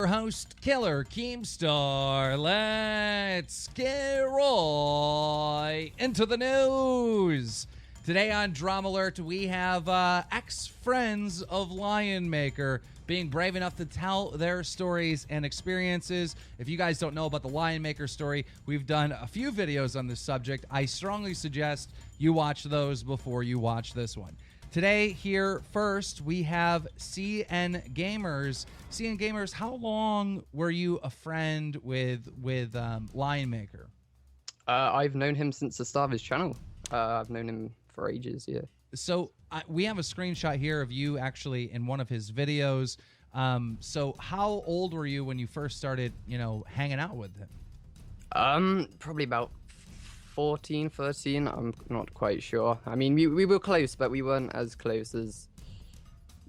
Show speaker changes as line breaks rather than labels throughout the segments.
Host Killer KeemStar. Let's get right into the news. Today on PEDOAlert, we have ex-friends of Lionmaker being brave enough to tell their stories and experiences. If you guys don't know about the Lionmaker story, we've done a few videos on this subject. I strongly suggest you watch those before you watch this one. Today, here first, we have CN Gamers. CN Gamers, how long were you a friend with Lionmaker?
I've known him since the start of his channel. I've known him for ages, yeah.
So we have a screenshot here of you actually in one of his videos. So how old were you when you first started, hanging out with him?
Probably about 14, 13. I'm not quite sure. I mean, we were close, but we weren't as close as...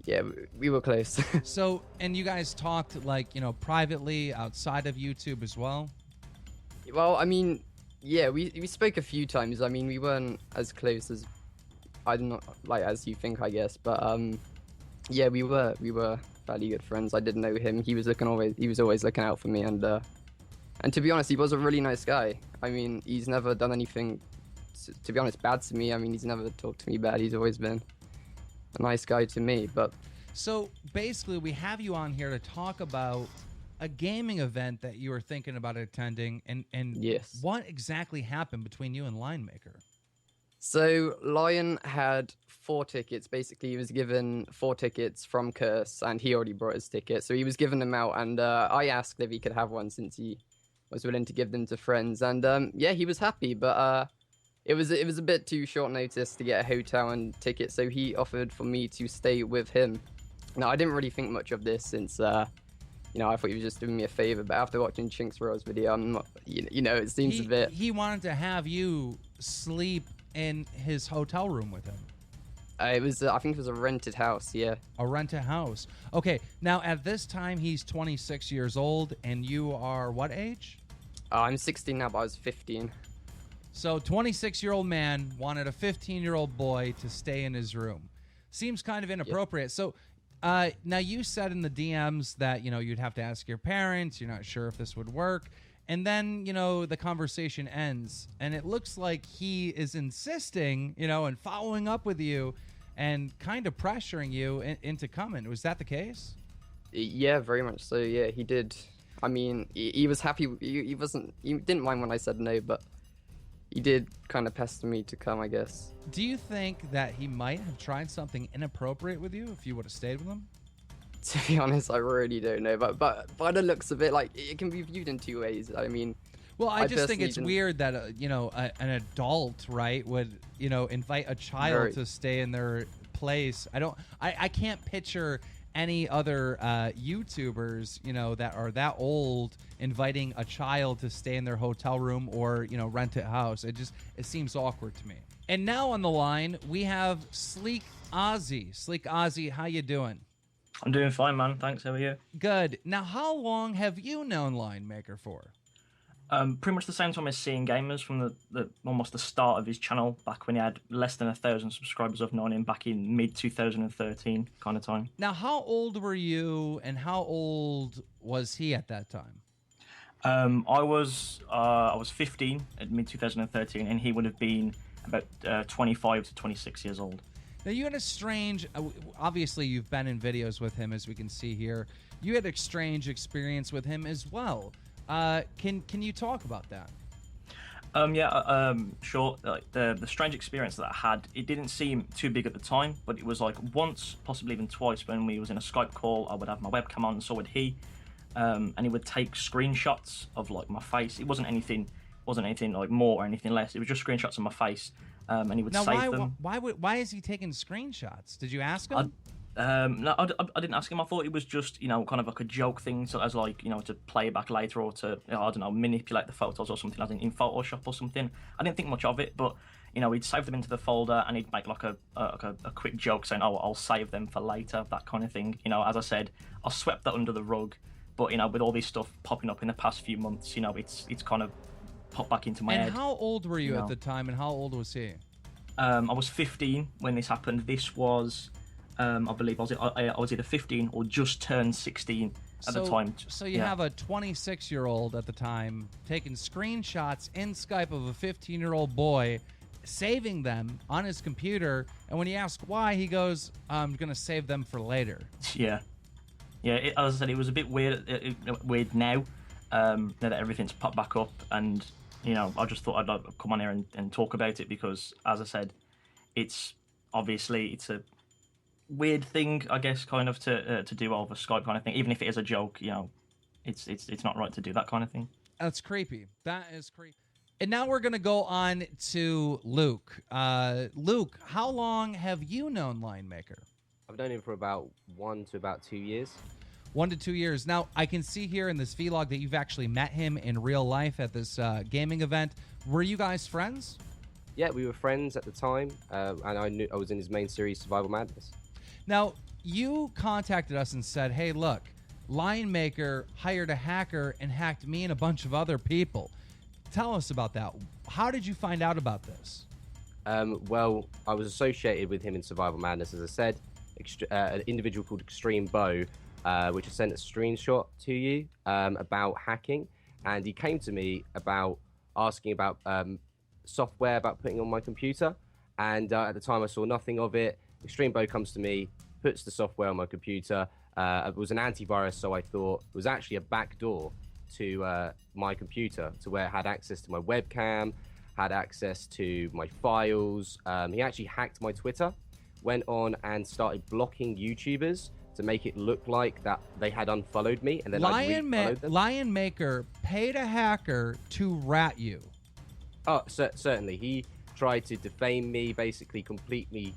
Yeah, we were close.
So, and you guys talked privately outside of YouTube as well?
Well, I mean, yeah, we spoke a few times. I mean, we weren't as close as... as you think, I guess. But, yeah, we were fairly good friends. I did know him. He was always looking out for me, and to be honest, he was a really nice guy. I mean, he's never done anything, to be honest, bad to me. I mean, he's never talked to me bad. He's always been a nice guy to me. But
so basically, we have you on here to talk about a gaming event that you were thinking about attending, and
yes,
what exactly happened between you and Lionmaker?
So Lion had 4 tickets. Basically, he was given 4 tickets from Curse, and he already brought his ticket. So he was giving them out, and I asked if he could have one since he was willing to give them to friends. And yeah, he was happy, but it was a bit too short notice to get a hotel and ticket. So he offered for me to stay with him. Now, I didn't really think much of this since I thought he was just doing me a favor. But after watching Chinksro's video, I'm not, it seems a bit.
He wanted to have you sleep in his hotel room with him.
I think it was a rented house, yeah.
A rented house. Okay, now at this time, he's 26 years old, and you are what age?
I'm 16 now, but I was 15.
So 26-year-old man wanted a 15-year-old boy to stay in his room. Seems kind of inappropriate. Yep. So now you said in the DMs that, you'd have to ask your parents. You're not sure if this would work. And then, the conversation ends, and it looks like he is insisting, and following up with you and kind of pressuring you into coming. Was that the case?
Yeah, very much so. Yeah, he did. I mean, he was happy. He didn't mind when I said no, but he did kind of pester me to come, I guess.
Do you think that he might have tried something inappropriate with you if you would have stayed with him?
To be honest, I really don't know, but by the looks of it, it can be viewed in 2 ways. I mean,
well, I just think it's weird that an adult, right, would invite a child to stay in their place. I can't picture any other YouTubers, that are that old inviting a child to stay in their hotel room or rent a house. It seems awkward to me. And now on the line we have Sleek Ozzy. Sleek Ozzy, how you doing?
I'm doing fine, man. Thanks. How are you?
Good. Now, how long have you known Lionmaker for?
Pretty much the same time as Seeing Gamers, from the almost the start of his channel, back when he had less than 1,000 subscribers. I've known him back in mid-2013 kind of time.
Now, how old were you, and how old was he at that time?
I was 15 at mid-2013, and he would have been about 25 to 26 years old.
Now, you had a strange, obviously you've been in videos with him, as we can see here. You had a strange experience with him as well. Can you talk about that?
Sure. Like the strange experience that I had, it didn't seem too big at the time, but it was like once, possibly even twice, when we was in a Skype call. I would have my webcam on, and so would he, and he would take screenshots of my face. It wasn't anything like more or anything less. It was just screenshots of my face, and he would save them.
Why is he taking screenshots? Did you ask him?
No, I didn't ask him. I thought it was just, kind of like a joke thing, so as to play back later, or to, I don't know, manipulate the photos or something, as in Photoshop or something. I didn't think much of it, but, he'd save them into the folder, and he'd make like a quick joke saying, oh, I'll save them for later, that kind of thing. As I said, I swept that under the rug, but, with all this stuff popping up in the past few months, it's kind of popped back into my head.
And how old were you at the time, and how old was he?
I was 15 when this happened. This was... I believe I was either 15 or just turned 16 at the time.
So you have a 26-year-old at the time taking screenshots in Skype of a 15-year-old boy, saving them on his computer, and when you ask why, he goes, "I'm gonna save them for later."
Yeah. As I said, it was a bit weird. Weird now that everything's popped back up, and I just thought I'd come on here and talk about it because, as I said, it's a weird thing, I guess, kind of to do over Skype kind of thing. Even if it is a joke, it's not right to do that kind of thing.
That's creepy. That is creepy. And now we're gonna go on to Luke. Luke, how long have you known Lionmaker?
I've known him for about 1 to about 2 years.
1 to 2 years. Now, I can see here in this vlog that you've actually met him in real life at this gaming event. Were you guys friends?
Yeah, we were friends at the time, and I was in his main series, Survival Madness.
Now, you contacted us and said, "Hey, look, Lionmaker hired a hacker and hacked me and a bunch of other people." Tell us about that. How did you find out about this?
Well, I was associated with him in Survival Madness, as I said. An individual called Extreme Bow, which I sent a screenshot to you about hacking, and he came to me about asking about software about putting on my computer, and at the time I saw nothing of it. Extreme Bow comes to me, puts the software on my computer. It was an antivirus, so I thought it was actually a backdoor to my computer, to where it had access to my webcam, had access to my files. He actually hacked my Twitter, went on and started blocking YouTubers to make it look like that they had unfollowed me, and then
Lionmaker paid a hacker to rat you.
Oh, certainly. He tried to defame me, basically completely,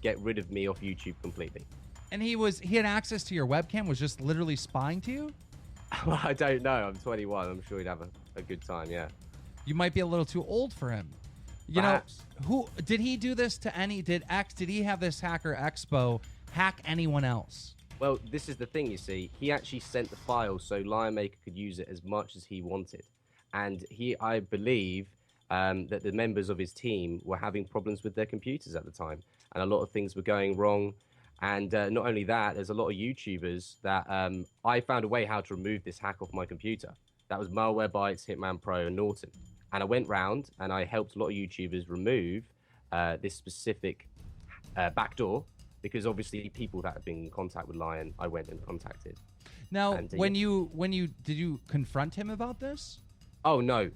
get rid of me off YouTube completely.
And he had access to your webcam, was just literally spying to you?
Well, I don't know. I'm 21. I'm sure he'd have a good time, yeah.
You might be a little too old for him.
Perhaps.
Who did he do this to? Did he have this hacker Expo hack anyone else?
Well, this is the thing, you see. He actually sent the file so Lionmaker could use it as much as he wanted. And I believe that the members of his team were having problems with their computers at the time. And a lot of things were going wrong. And not only that, there's a lot of YouTubers that I found a way how to remove this hack off my computer. That was Malwarebytes, Hitman Pro, and Norton. And I went round and I helped a lot of YouTubers remove this specific backdoor, because obviously people that had been in contact with Lion, I went and contacted.
Now, did you confront him about this?
Oh, no.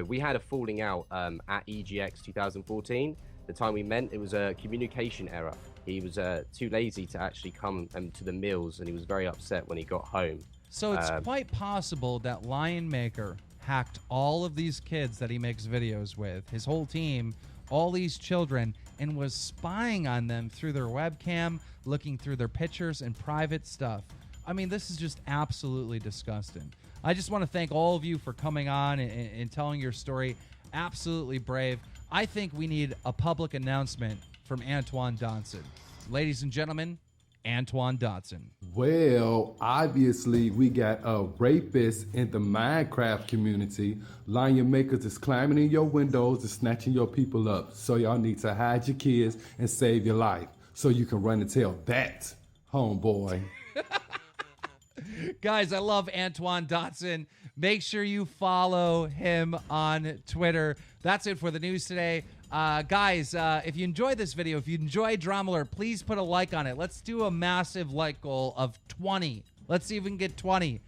We had a falling out at EGX 2014. The time we met, it was a communication error. He was too lazy to actually come to the meals, and he was very upset when he got home.
So it's quite possible that Lionmaker hacked all of these kids that he makes videos with, his whole team, all these children, and was spying on them through their webcam, looking through their pictures and private stuff. I mean, this is just absolutely disgusting. I just want to thank all of you for coming on and telling your story. Absolutely brave. I think we need a public announcement from Antoine Dodson. Ladies and gentlemen, Antoine Dodson.
Well, obviously, we got a rapist in the Minecraft community. Lionmakers is climbing in your windows and snatching your people up. So y'all need to hide your kids and save your life so you can run and tell that, homeboy.
Guys, I love Antoine Dodson. Make sure you follow him on Twitter. That's it for the news today. Guys, if you enjoyed this video, if you enjoyed DramaAlert, please put a like on it. Let's do a massive like goal of 20. Let's see if we can get 20.